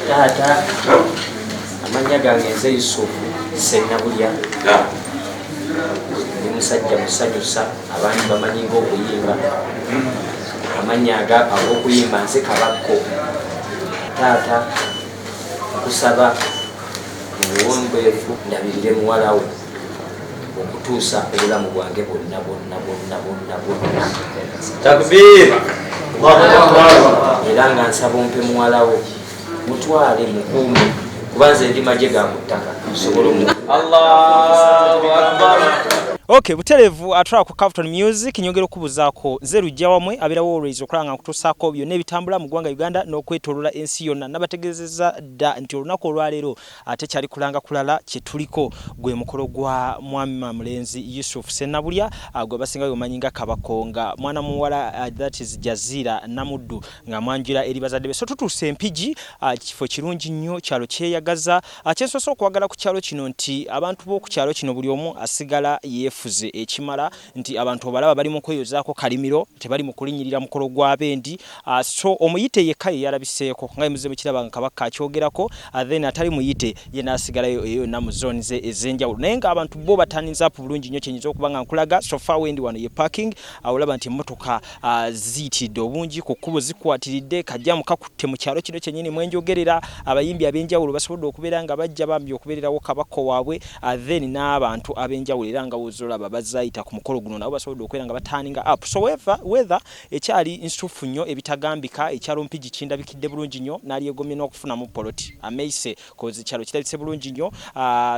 Taata amanya gange nze Yusufu Sennabulya ndi musajja musanyusa abandi bamanyi ng'okuyimba amanya ag'okuyimba nze Kabakko. Taata nkusaba muwombeefu ndabirire muwala we okutuusa obulamu bwange bwonna. Takbir! Era nga nsaba ompe muwala we mutwale mukuume kuba nze ndi magye ga ku ttaka nsobola Allahu Akbar. Okay, buterevu atwala ku Captain Music nyongera okubuzaako nze Lujja wamwe abirawo always okulanga kutusaako byonna ebitambula mu ggwanga Uganda n'okwetoloola ensi yonna nabategeezezza dda nti olunaku olwaleero ate kyali kulanga kulala kye tuliko gwe mukolo gwa mwami mulenzi Yusuf Sennabulya gwe basinga bamanyi nga Kabakko nga mwana muwala that is Jazira Namuddu nga mwanjira eri bazadde be. So tutuuse Mpigi kifo kirungi nnyo kyalo kyeyagaza kyensoose okwagala ku kyalo kino nti abantu b'oku kyalo kino buli omu asigala yefuze ekimala nti abantu obalaba bali mu kweyozaako kalimiro tebali mu kulinyirira mukolo gw'abendi. So omuyite yekka ye yalabiseeko nga muze mukiraba nga Kabaka akyogerako then atali muyite ye n'asigalayo yonna mu zooni ze ez'enjawulo naye nga abantu bo bataniza apo bulungi nnyo kyenyinza okuba nga nkulaga so far wendi wano ye parking olaba nti emmotoka ziyitiridde obungi ku kkubo zikwatiridde kajja mukakutte mu kyalo kino kyennyini mwenjogerera abayimbi ab'enjawulo basobodde okubeera nga bajja bambi okubeererawo Kabaka waabwe then n'abantu ab'enjawulo era nga wozolaba bazayita ku mukolo guno nabo basobodde okubeera nga bataninga up. So weather ekyali nsufu nnyo ebitagambika ekyalo Mpigi kindabikidde bulungi nnyo n'ali yegomye n'okufunamu poloti ameise kozi kyalo kirabise bulungi nnyo.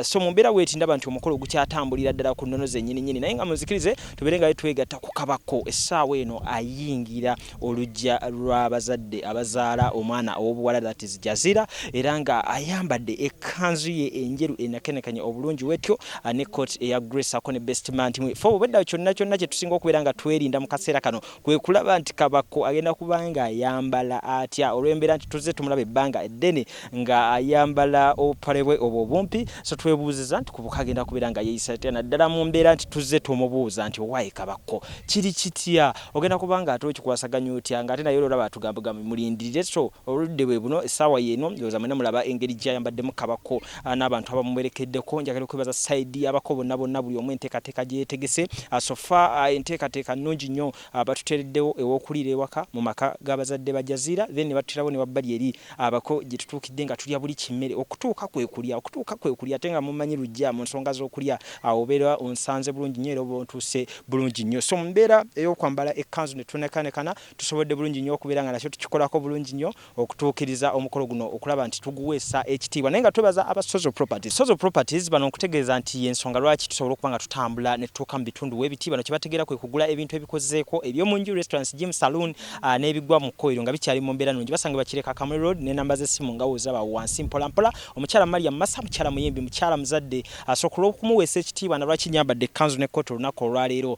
So mu mbeera weeti ndaba nti omukolo gukyatambulira ddala ku nnono ze nnyini naye nga muzikirize tubeere nga twegatta ku Kabakko essaawa eno ayingira oluggya lw'abazadde abazaala omwana ow'obuwala that is Jazira era nga ayambadde ekkanzu ye enjeru enakenekanye obulungi wetyo ne coat eya Grace ako ne best man timwe fo bwedda kyonna kye tusinga okubeera nga twerinda mu kaseera kano kwe kulaba nti Kabakko agenda kubanga ayambala atya olw'embeera nti tuzze tumulaba ebbanga eddene nga ayambala obupale bwe obwo obumpi. So twebuuziza nti kubuka agenda kubeera nga yeeyisa atya naddala mu mbeera nti tuzze tumubuuza nti waayi Kabakko kiri kitya ogenda kubanga ate okikwasaganya otya nga ate naye olaba atugamba mulindirire. So oludde bwe buno essaawa yeeno ndowooza mwena mulaba engeri gy'ayambaddemu Kabakko n'abantu abamwerekeddeko njagala okwebaza sayidi abako bonna buli omu enteekateeka gyeyetegese sofa enteekateeka nnungi nnyo batuteereddewo ew'okuliira ewaka mu maka g'abazadde ba Jazira then ne batuterawo ne wabbali eri abako gye tutuukidde nga tulya buli kimmere okutuuka kwe kulya ate nga mumanyi Lujja mu nsonga z'okulya obeera onsanze bulungi nnyo era oba ontuuse bulungi nnyo. So mu mbeera ey'okwambala ekkanzu ne tunekanekana tusobodde bulungi nnyo okubeera nga nakyo tukikolako bulungi nnyo okutuukiriza omukolo guno okulaba nti tuguweesa ekitiibwa naye nga twebaza aba Sozo Properties bano okutegeeza nti y'ensonga lwaki tusobola okuba nga tutambula ne tutuuka mu bitundu w'ebiti bano kye bategeera kwe kugula ebintu ebikozeeko eby'omunju restaurants gym saloon n'ebigwa mu kkoyiro nga bikyali mu mbeera nnungi basanga bakireka Kamuli Road ne namba z'essimu nga woozaba wansi mpolampola omukyala Mariam Massa mukyala muyimbi mukyala muzadde asobola okumuweesa ekitiibwa na lwaki nyambadde ekkanzu n'ekkooti olunaku olwaleero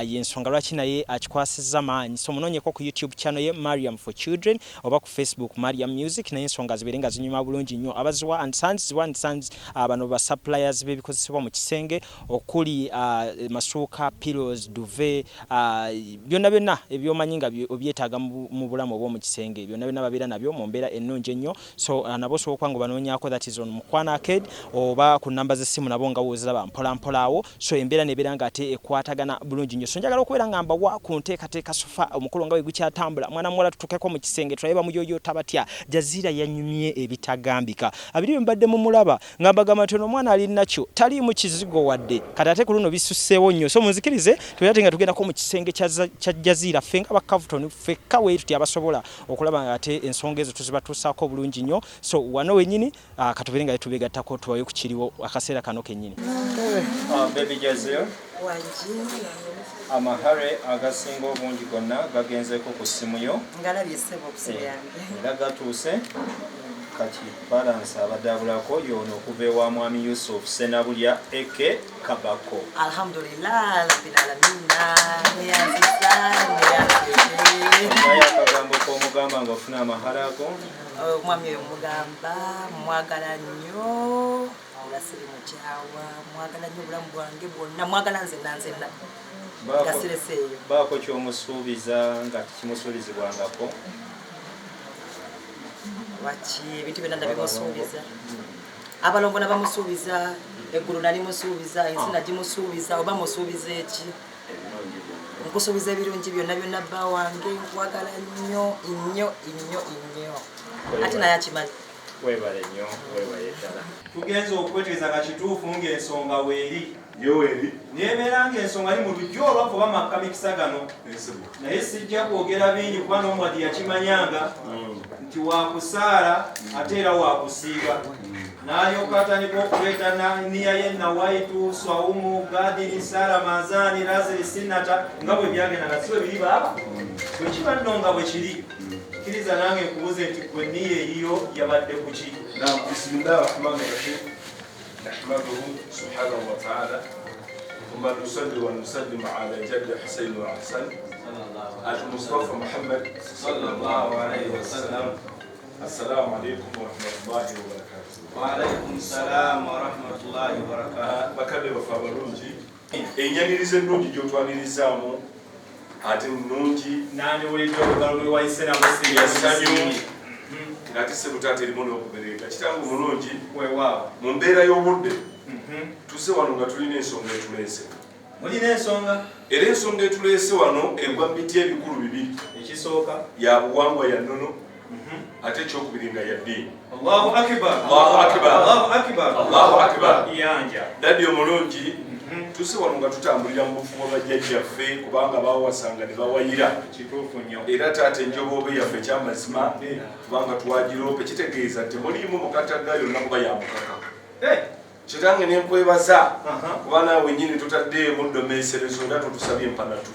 y'ensonga lwaki naye akikwasizza maanyi. So munoonyeko ku YouTube channel ye Mariam for Children oba ku Facebook Mariam Music naye ensonga zibeere nga zinyuma bulungi nnyo abaziwa and sons bano ba suppliers b'ebikozesebwa mu kisenge okuli masuuka pillows duvet byonna ebyomanyi nga obyetaaga mu bulamu obw'omu kisenge byonna babeera nabyo mu mbeera ennungi ennyo. So nabo osobola nga banoonyaako that is on Mukwana Arcade oba ku namba z'essimu nabo nga wooziraba mpolampola awo. So embeera nebeera nga ate ekwatagana bulungi nnyo. So njagala okubeera nga mbawa ku nteekateeka sofa omukolo nga bwe gukyatambula mwana muwala tutuukeko mu kisenge tulabe bamuyoyoota batya Jazira yanyumye ebitagambika abiri bye mbadde mu mulaba nga mbagamba nti ono omwana ali nakyo tali mu kizigo wadde kati ate ku luno bisusseewo nnyo. So munzikirize tubeera nga tugendako mu kisenge kya Jazira ffe nga bakavutoni ffekka weetu abasobola okulaba nga ate ensonga ezo tuzibatuusaako bulungi nnyo. So wano wennyini katubeere nga tubeegattako tubayo ku kiriwo akaseera kano kennyini. Baby Jazira amahare agasinga obungi gonna gagenzeeko ku ssimu yo ngalabye ssebo okusimu yange era gatuuse kati balance abadabulako yono okuva ewa mwami Yusuf Sennabulya eke Kabakko. Alhamdulillah rabbil alamin neyanzisa akagambo k'omugamba nga ofuna amahara ago omwami oyo mugamba mwagala nnyo olasiri mukyawa mwagala nnyo obulamu bwange bwonna mwagala nzenna gasireseeyo baako kyomusuubiza nga kimusuubizibwangako waki ebintu byonna ndabimusuubiza abalongo nabamusuubiza eggulu nalimusuubiza ensi nagimusuubiza oba musuubiza eki nkusuubiza ebirungi byonna byonna bba wange nkwagala nnyo nnyo nnyo nnyo ate naye akimanyi webale nnyo webale ddala tugenza okweteeza nga kituufu ng'ensonga weeri yoweeri nebeera ng'ensonga ali mu lujja olwaffe oba makka mikisa gano naye sijja kwogera bingi kuba n'omwadi yakimanyanga nti wakusaala ate era wakusiiba n'alyoka atandika okuleeta niya ye nawaitu swaumu gadini sala mazani razeri sinata nga bwe byagenda nga si bwe biri baaba bwe kiba nno nga bwe kiri kkiriza nange nkubuze nti gwe niya eriyo yabadde ku ki bisimillahi rahmani rahim nahmaduhu subhanahu wa ta'ala ثم نصلي ونسلم على جد حسين وحسن المصطفى محمد صلى الله عليه وسلم السلام عليكم ورحمة الله وبركاته وعليكم السلام ورحمة الله وبركاته bakadde bafe abalungi enyaniriza ennungi gyotwanirizaamu ate nnungi nandiwulidde olugalo lwe wayise namusiyasanyu ng'ate sebutaata erimu n'okubereka kitangu mulungi weewaawo mu mbeera y'obudde tuzze wano nga tulina ensonga etuleese mulina ensonga era ensonga etuleese wano egwa mu biti ebikulu bibiri ekisooka ya buwangwa ya nnono ate ekyokubiri nga ya ddiini Allahu akbar Allahu akbar Allahu akbar Allahu akbar yanja daddi omulungi tuzze wano nga tutambulira mu bufubo bajjajjaffe kubanga baawasanga ne bawayira kituufu nnyo era taata enjoboobe yaffe ekyamazima kubanga twagirope kitegeeza temuliimu mukataga yonna kuba yamukaka kitange nenkwebaza kuba naawe nnyini tutadde emuddo meeserezo era totusabye empanatu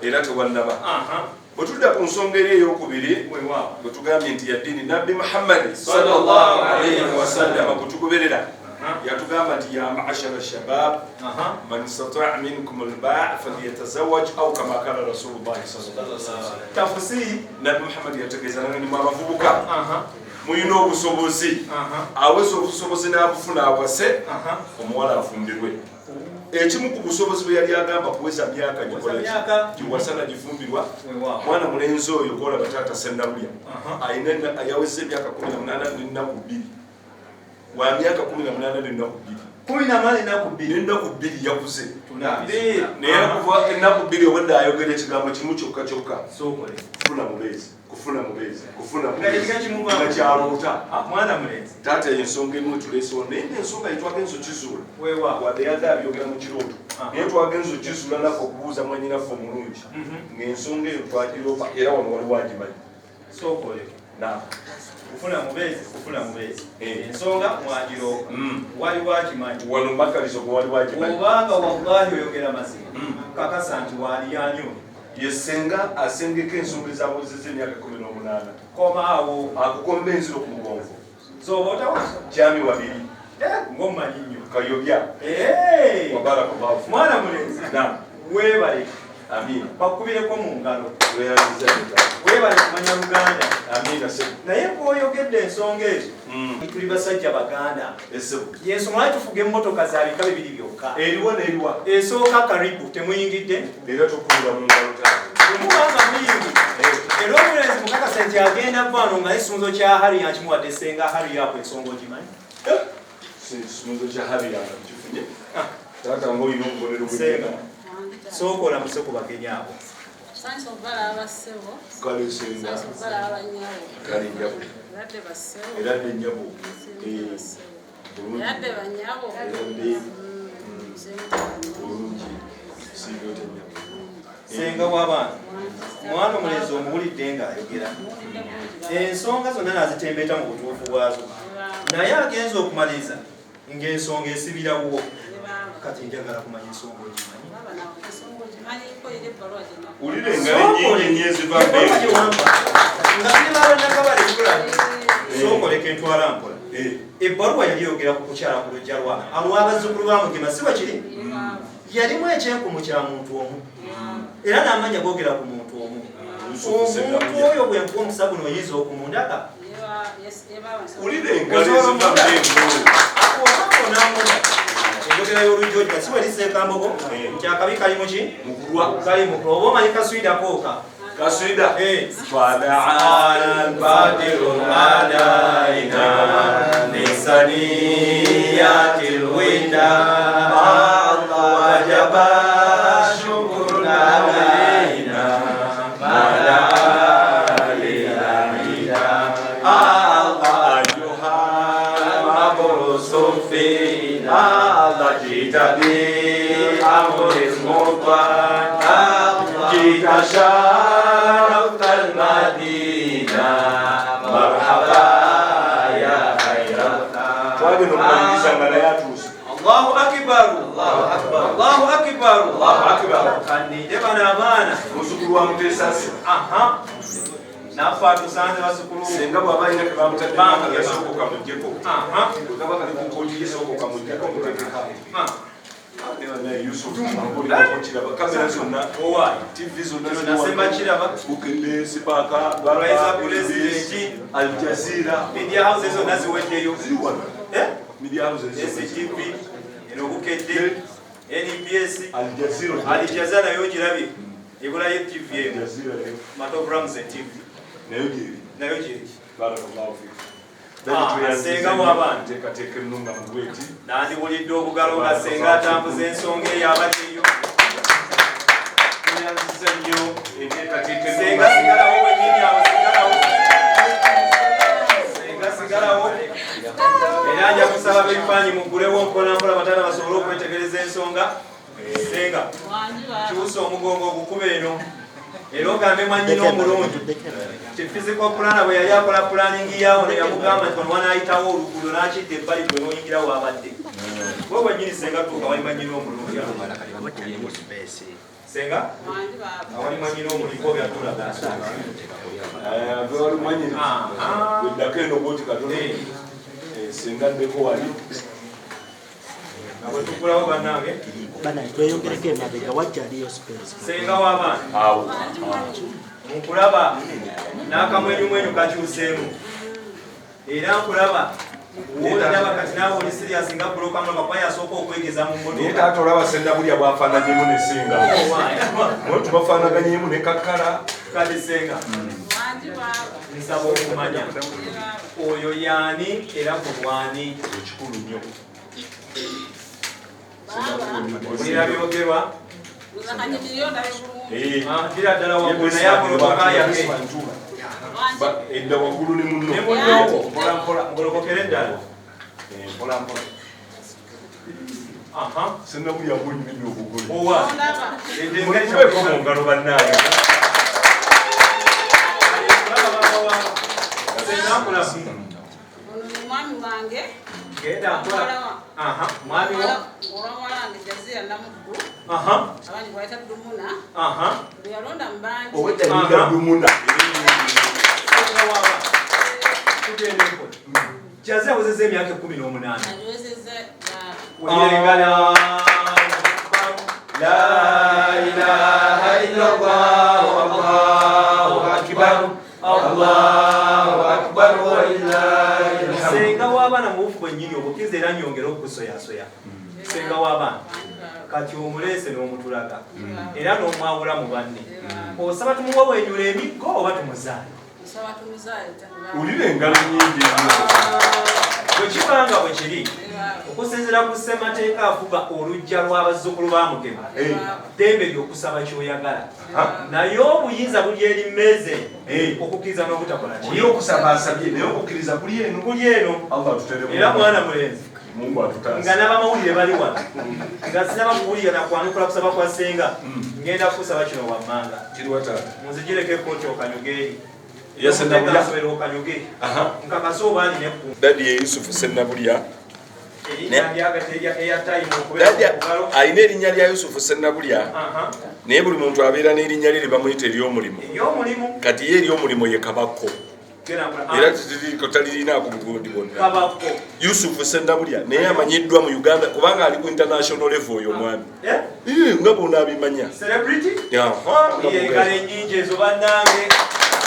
era tewannaba bwe tudda ku nsonga eri ey'okubiri bwe tugambye nti ya ddiini nabbi muhammadi sallallahu alaihi wasallama bwe tugoberera yatugamba nti ya maashara shabab man istataa minkum albaa falyatazawaj au kama kala rasulullahi sallallahu alaihi wasallam tafsiri nabbi muhammadi yategeeza nange ni mwabavubuka muyina obusobozi aweza obusobozi n'abufuna awase omuwala afumbirwe ekimu ku busobozi bwe yali agamba kuweza myaka giwasana gifumbirwa mwana mulenzi oyo gola bataata sennabulya ayina yaweza emyaka 18 n'ennaku 2 wa myaka 18 n'ennaku 2 n'ennaku 2 yakuze naye kuva ennaku 2 obadde ayogera ekigambo kimu kyokka kyokka kufuna mubezi nga kyaloota mwana mulenzi taata ensonga emu tuleesewo naye ensonga yetwagenza okizula wadde yadde abyogera mu kirooto naye twagenza okizula naffe okubuuza mwanyinaffe omulungi ng'ensonga eyo twagiropa era wano wali wagimanyi kufuna mubezi ensonga mwagiropa wali wagimanyi wano mbakalizo gwe wali wagimanyi obanga wallahi oyogera mazima kakasa nti waliyanyo yesenga asengeka ensonga ezabuuzizza emyaka 18 komaawo akukomba enziro ku mugongo zoba otawa kyami wabiri ng'omumanyi nnyo kayobya wabarakallahu mwana mulenzi weebale amina bakubireko mu ngalo weyaziza weebale kumanya luganda amina naye bw'oyogedde ensonga ezo tuli basajja baganda yensonga lwaki tufuga emmotoka za bika bibiri byokka eriwa n'eriwa esooka karibu temuyingidde era tukulira mu ngalo temubanga muyingi era omulenzi mukakasa nti agenda vano nga ekisunzo kya hariya nkimuwadde senga hariya ako ensonga ogimanyi ekisunzo kya hariya nga tukifunye taata ngaolina obubonero bwenga sookola muse ku bagenyi abo kale senga kale njabo eradde njabo bulungi siibyote njabo senga w'abaana mwana omulenzi omuwulidde ng'ayogera ensonga zonna nazitembeeta mu butuufu bwazo naye agenza okumaliriza ng'ensonga esibirawo kati njagala kumanya ensonga ogimanyi ulire engalo nnyingi eziva nga sibaabanakabale kulabi sookoleka entwala mpola ebbaluwa yali yogera ku kukyala ku lujja lwa alwabazzukulu ba mugema si bakiri yalimu ekyenkumu kya muntu omu era n'amanya googera ku muntu omu omuntu oyo bwe nkuwa omusa guno oyinza okumundaga ulire engalo eziva enjogera y'olujjojja si bwe liseekambogo nti akabi kali muki kali mukulwa oba omanyi kaswida kooka kasida fada'ana al-badiru adaina nisaniyatil winda wajaba syukurun alaina mada'a lilahida ayuhal mabrusu fina jita bi amris mutan jika syaraftal madinah marhaba ya khairata wage nokumangiza ngala yatuuse Allahu akbar Allahu akbar Allahu akbar Allahu akbar kanije bana bana musukulu wa mutesasi aha nafa tusanze basukulu senga bwabalina kebamutadde yasoboka mujjeko aha kaba kali kukooti yasoboka mujjeko mutegeka Yusuf kamera zonna TV zonna nasemba kiraba Bukende Sipaka Baraiza President Al Jazeera media houses zonna ziweddeyo media houses STV enobukedde NBS Al Jazeera Al Jazeera nayo girabye ebulayo TV Al Jazeera Mato Brams TV nayo giri barakallahu fik senga w'abaana teekateeka ennunga mu bweti nandibulidde obugalo nga senga atambuza ensonga eyo abaddeyo yanziza nnyo enteekateeka senga sigalawo wenyini awo sigalawo era nja kusaba bebifaanyi mugulewo mpolampola bataala basobole okwetegereza ensonga senga kyusa omugongo ogukube eno era ogambe mwanyina omulungi physical planner bwe yali akola planning yawo neyamugamba nti wanayitawo oluguudo nakidde ebbali gwe noyingirawo abadde gwe bwenyini senga tuuka wali mwanyina omulungi senga awali mwanyina omuliko byatulaga wali mwanyina weddako eno bwoti katono senga ddeko wali bwetukulawo bannange tweyogereko emabega wajja aliyo space senga w'abaana awo nkulaba n'akamwenyumwenyu kakyuseemu era nkulaba wolaba kati naawe oli sirias nga buloka nga papayi asooka okwegeza mu naye taata olaba sennabulya bwafaananyemu ne senga tubafaanaganyemu ne kakkala kati senga nsaba okumanya oyo yaani era kulwani ekikulu nnyo olira byogerwa ddira ddala waggulu naye agolokoka yage edda waggulu ne munno ne munnowo mpolampola ngolokokere eddala mpolampola sennabulya bwenyumidde obugole owa eddengeko mu ngalo bannaayo Mwami wange genda nkola mwami wo olwamulange Jazeera Namuddu abandi bwayita Dumuna bwe yalonda mu bangi oweddalinga dumuna Jazeera awezezza emyaka 18 agiwezezza weyengala la ilaha illallah wallahu akbar Allahu akbar walillahi alhamd senga w'abaana mubufu bwennyini obukiza era nyongera okusoyasoya senga w'abaana kati omuleese n'omutulaga era n'omwawula mu banne osaba tumuwe wenyula emiggo oba tumuzaale ulira engalo nyingi bwe kibanga bwe kiri okusinziira ku ssemateeka afuga olujja lw'abazzukulu ba Mugema ddembe ly'okusaba kyoyagala naye obuyinza buli eri mmeeze okukkiriza n'obutakola oli okusaba asabye naye okukkiriza kuli eno era mwana mulenzi nga n'abamawulire bali wano nga sinaba kuwulira nakwanukula kusaba kwa senga ngenda kusaba kino wammanga munzigireko ekkooti okanyugeeri nkakasa oba alina ekku dadi ye Yusufu Sennabulya alina erinnya lya Yusufu Sennabulya naye buli muntu abeera n'erinnya lye bamuyita ery'omulimu kati ye ery'omulimu ye Kabakko era talirinaako bugundi bwonna Yusufu Sennabulya naye amanyiddwa mu Uganda kubanga ali ku international level oyo omwami nga bona abimanya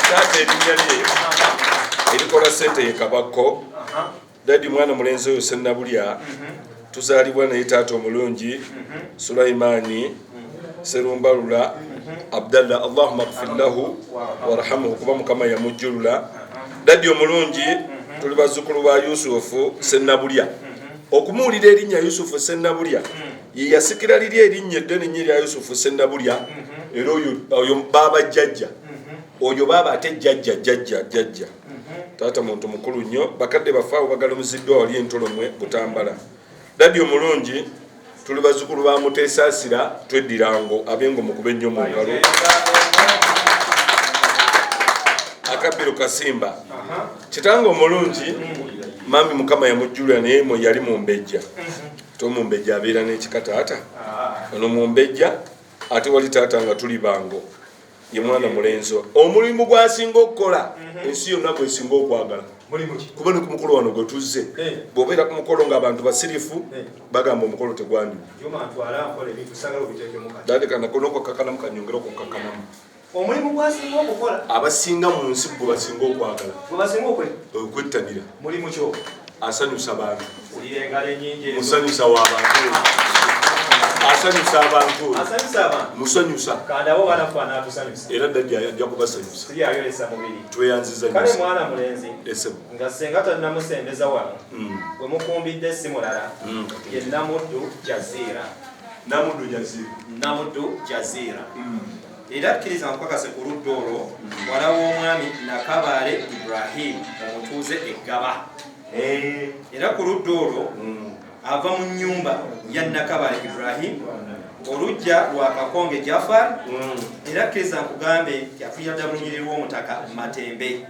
taata erinnya lye erikola sente ye Kabakko dadi mwana mulenzi oyo Sennabulya tuzaalibwa naye taata omulungi Sulaimaani Serumbalula Abdallah Allahumma ighfir lahu warhamhu kuba mukama yamujjulula daddi omulungi tuli bazzukulu ba Yusufu Sennabulya okumuwulira erinnya Yusufu Sennabulya ye yasikira liri erinnya eddene nnyo lya Yusufu Sennabulya era oyo baaba jjajja oyo baaba ate jjajja taata muntu mukulu nnyo bakadde bafaawo bagalamuziddwa wali entolomwe Butambala daddi omulungi tuli bazzukulu ba Muteesaasira tweddirango abengo mukube nnyo mu ngalo Akabbiro Kasimba kitange omulungi mami mukama yamujjulira naye yali mumbejja to mumbejja abeera n'ekika taata ono mumbejja ate wali taata nga tuli bango ye mwana mulenzo omulimu gwasinga okukola ensi yonna gwesinga okwagala kuba ne ku mukolo wano gwe tuzze bw'obeera ku mukolo ng'abantu basirifu bagamba omukolo tegwandi dadekanakonokokakanamu kanyongera okukakanamu omulimu gwasinga okukola abasinga mu nsi gwe basinga okwagala okwettanira mulimu kyo asanyusa bantu ulirengala ennyingi musanyusa w'abantu asanyusa abantu musanyusa kandi abo banafaana atusanyusa era daddi ajja kubasanyusa tuyayolesa mubiri tweyanziza kale mwana mulenzi esebo nga senga tannamusembeza wano bwe mukumbidde si mulala ye Namuddu Jazira Namuddu Jazira era kkiriza nkakase ku ludda olwo wala w'omwami Nakabaale Ibrahim omutuuze Eggaba era ku ludda olwo ava mu nnyumba ya Nakabaale Ibrahim olujja lwa Kakonge Jafar era kkiriza nkugambe yafiira ddala lunyiriri lw'omutaka Matembe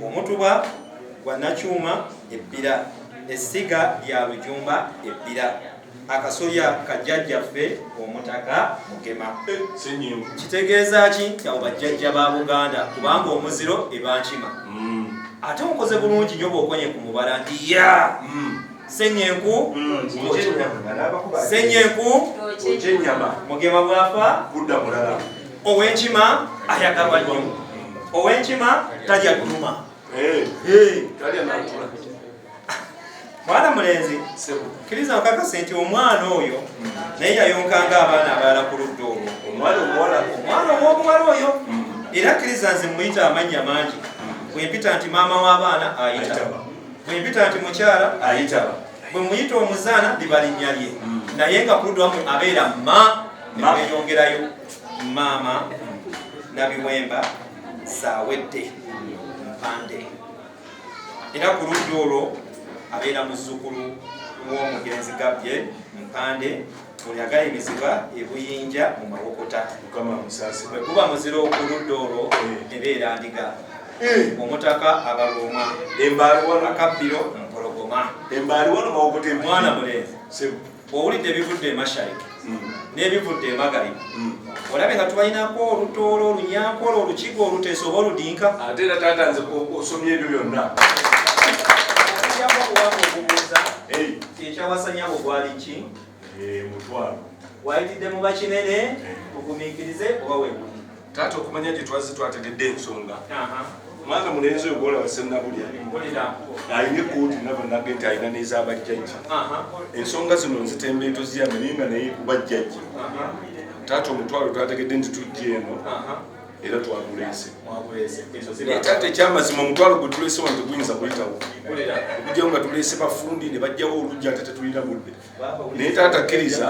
omutuba gwa Nakyuma Ebbira essiga lya Lujumba Ebbira akasolya kajjajjaffe omutaka Mugema kitegeeza ki abo bajjajja ba Buganda kubanga omuziro ebankima ate mukoze bulungi nnyo bw'okonye ku mubala nti ya Senyenku Mugema bwafa ow'enkima ayagalwa nnyo ow'enkima talya dduma mwana mulenzi kkiriza nkakase nti omwana oyo naye yayonkanga abaana abalala ku ludda olwo omwana ow'obuwala oyo era kkiriza nze muyita amannya mangi bwe mpita nti maama w'abaana ayita bwe mpita nti mukyala ayita bwe muyita omuzaana liba linnya lye naye nga ku ludda wamu abeera ma nebweyongerayo maama Nabiwemba Saawedde Mpande era ku ludda olwo abeera muzzukulu w'omugenzi Gabbye Mpande oliyagala emiziba ebuyinja mu Mawokota bwe kuba muziro ku ludda olwo ebeera Ndiga omutaka Abaloma Akabbiro Mpologoma mwana mulenzi owulidde ebivudde e Mashariki n'ebivudde e Magharibi olabe nga tubalinako olutoolo olunyankolo olukigo oluteesa oba oludinka ate era taata nze osomye ebyo byonna okubuuza ekyawasanya bwe gwali ki mutwalo wayitidde mu bakinene ogumiikirize oba webuyi taata okumanya gye twazze twategedde ensonga mwana mulenzi oyo gwolaba Sennabulya alina ekkooti nabonage nti alina n'ezabajjajja ensonga zino nzitembeeto ziyamenyenga naye kuba jjajja taata omutwalo twategedde nti tujja eno era twaguleese naye taata ekyamazima omutwalo gwe tuleese wano teguyinza kuyitawo okujjawo nga tuleese bafundi ne bajjawo olujja ate tetulina budde naye taata kkiriza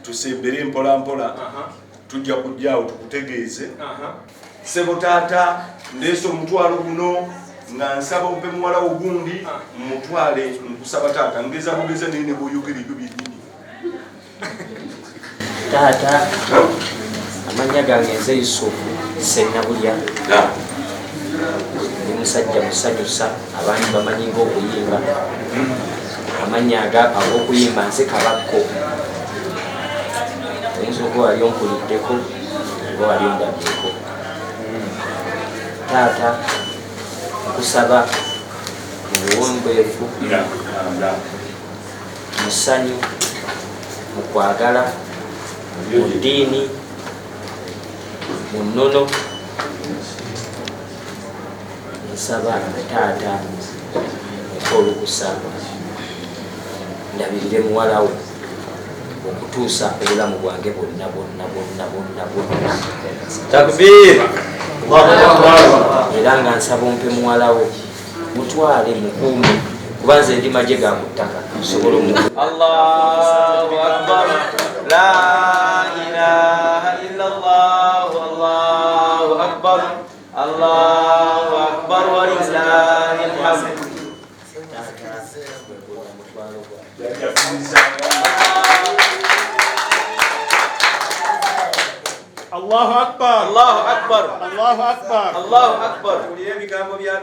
tusembere mpola mpola tujja kujjaawo tukutegeeze sebo taata ndeese omutwalo guno nga nsaba ompe muwala ogundi mutwale nkusaba taata ngeza bugeza naye ne bwoyogera ebyo byennyini taata amannya gange nze Yusufu Sennabulya ndi musajja musanyusa abantu bamanyi ng'okuyimba amannya ag'okuyimba nze Kabakko oyinza okuba wali onkuliddeko oba wali ondabyeko taata nkusaba mu buwombeefu mu ssanyu mu kwagala mu ddiini mu nnono nsaba taata olukusa ndabirire muwala we okutuusa obulamu bwange bonna. Takbir! Era nga nsaba ompe muwalawo mutwale mukuume kuba nze ndi magye ga ku ttaka nsobola Allahu akbar, la ilaha illallah, Allahu akbar, Allahu akbar walillahi alhamd. Allahu akbar, Allahu akbar, Allahu akbar, Allahu akbar. Owulira ebigambo bya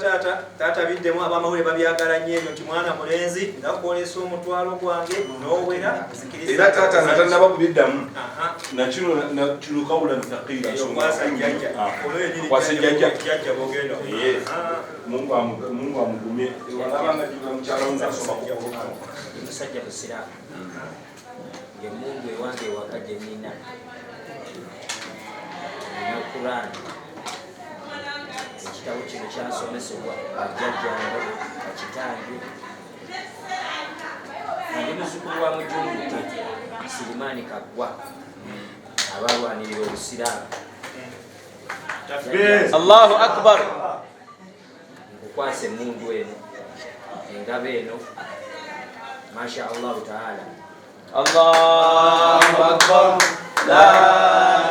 taata biddemu abamawulire babyagala nnyo ebyo nti mwana mulenzi nga kwolesa omutwalo gwange n'owera era taata natannaba kubiddamu nakino kawula ntaqiira kwasajjajja bogenda Mungu amugumye walabanga jiga mukyala we nasoma Omusajja musiraamu ng'emmundu ewange ewaka gye nnina Quran ekitabo kino kyasomesebwa bajjajjange bakitange ndi muzzukulu wa Mujumbuke Sirimaani Kaggwa abalwanirira obusiraamu. Allahu akbar. Nkukwasa emmundu eno engabo eno masha Allahu taala. Allahu akbar, la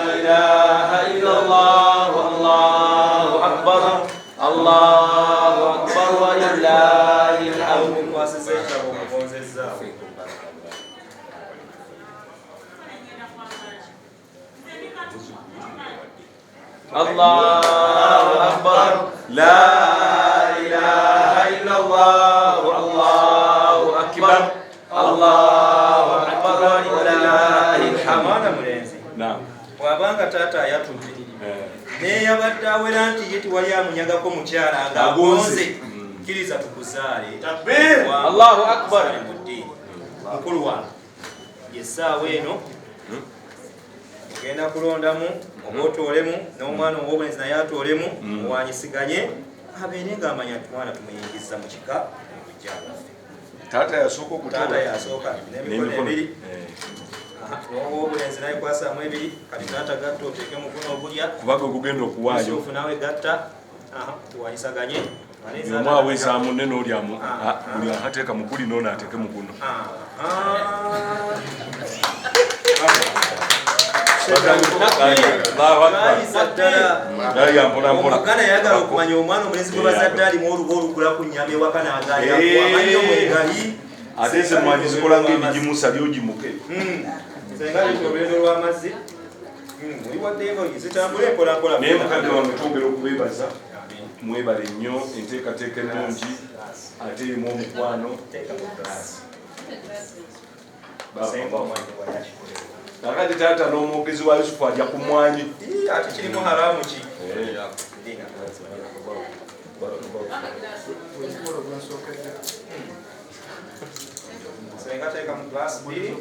ilaha illallah, Allahu akbar, Allahu akbar walillahi alhamd. Allahu akbar, la ilaha illallah, Allahu akbar, Allahu akbar walillahi alhamd. Wabanga taata ayatudde naye yabadde awera nti ye tewali amunyagako mukyala ng'agonze kkiriza tukuzaale. Allahu akbar. Mukulu wange yessaawa eno ogenda kulondamu oba otoolemu n'omwana ow'obulenzi naye atoolemu muwanyisiganye abeere ng'amanya nti mwana tumuyingiza mu kika omujjaalaffe. Taata yasooka okutoola. Taata yasooka n'emikono ebiri. Obulenzi naye kwasaamu ebiri kati taata gatta oteeke mukono ogulya kubaga ogugenda okuwaayo Yusufu nawe gatta tuwanyisaganye omu aweesa munne n'olyamu buli akateeka muguli noono ateeke muguno. Omuganda yayagala okumanya omwana omulenzi gwe bazadde alimu oluba olugula ku nnyama ewaka n'agaayaamanya omwegali ate nze mwanyi zikola ng'ebigimusa byogimuke senga olugendo lw'amazzi muliwaddenga zitambule empolampola. naye mukadde wange twongera okubeebaza mwebale nnyo enteekateeka ennungi ate erimu omukwano. Kakati taata n'omwogezi wa Yusufu ajja ku mwanyi ate kirimu haramu ki? Senga teeka mu glaasi bbiri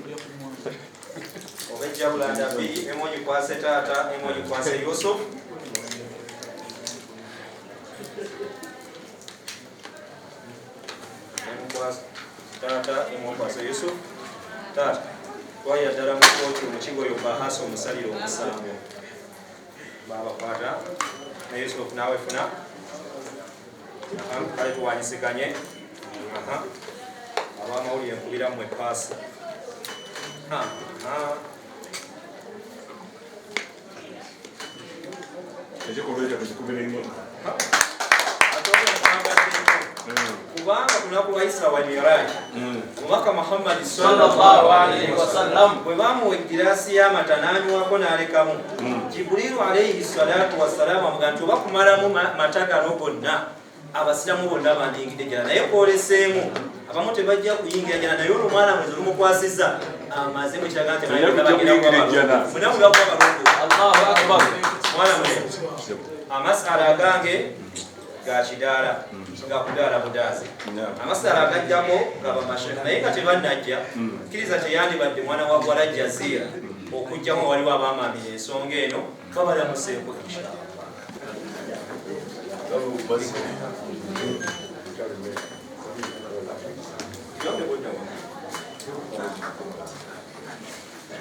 oba ejjabulanda bbiri, emu ogikwase taata, emu ogikwase Yusufu. Taata emu okwase Yusufu. Taata twaya ddala mu kkooti omukigoyo bahasa omusalire omusango baabakwata ne Yusufu naawe funa kale tuwanyisiganye abamawulire nkubira mmwe paasi. ekikolwa ekyo tukikubira ennyo kubanga lunaku lwa Isra wa Miraj omubaka Muhammad sallallahu alaihi wasallam bwe bamuwa egiraasi y'amata n'anywako n'alekamu Jibuliru alaihi salatu wassalam amugaa nti oba kumalamu mata gano gonna abasiramu bonna bandingidde jala naye kwoleseemu abamu tebajja kuyingira jala naye olumwana mwezi olumukwasiza amaze mukiraga nti munamu gakuba balungu. Allahu akbar. Mwana mulenzi amasala agange ga kidaala ga kudaala budaazi amasala agajjako gaba mashaka naye nga tebannajja kkiriza teyandibadde mwana wa bwala Jazira okujjamu waliwo abaamamira ensonga eno babalamuseeko inshallah.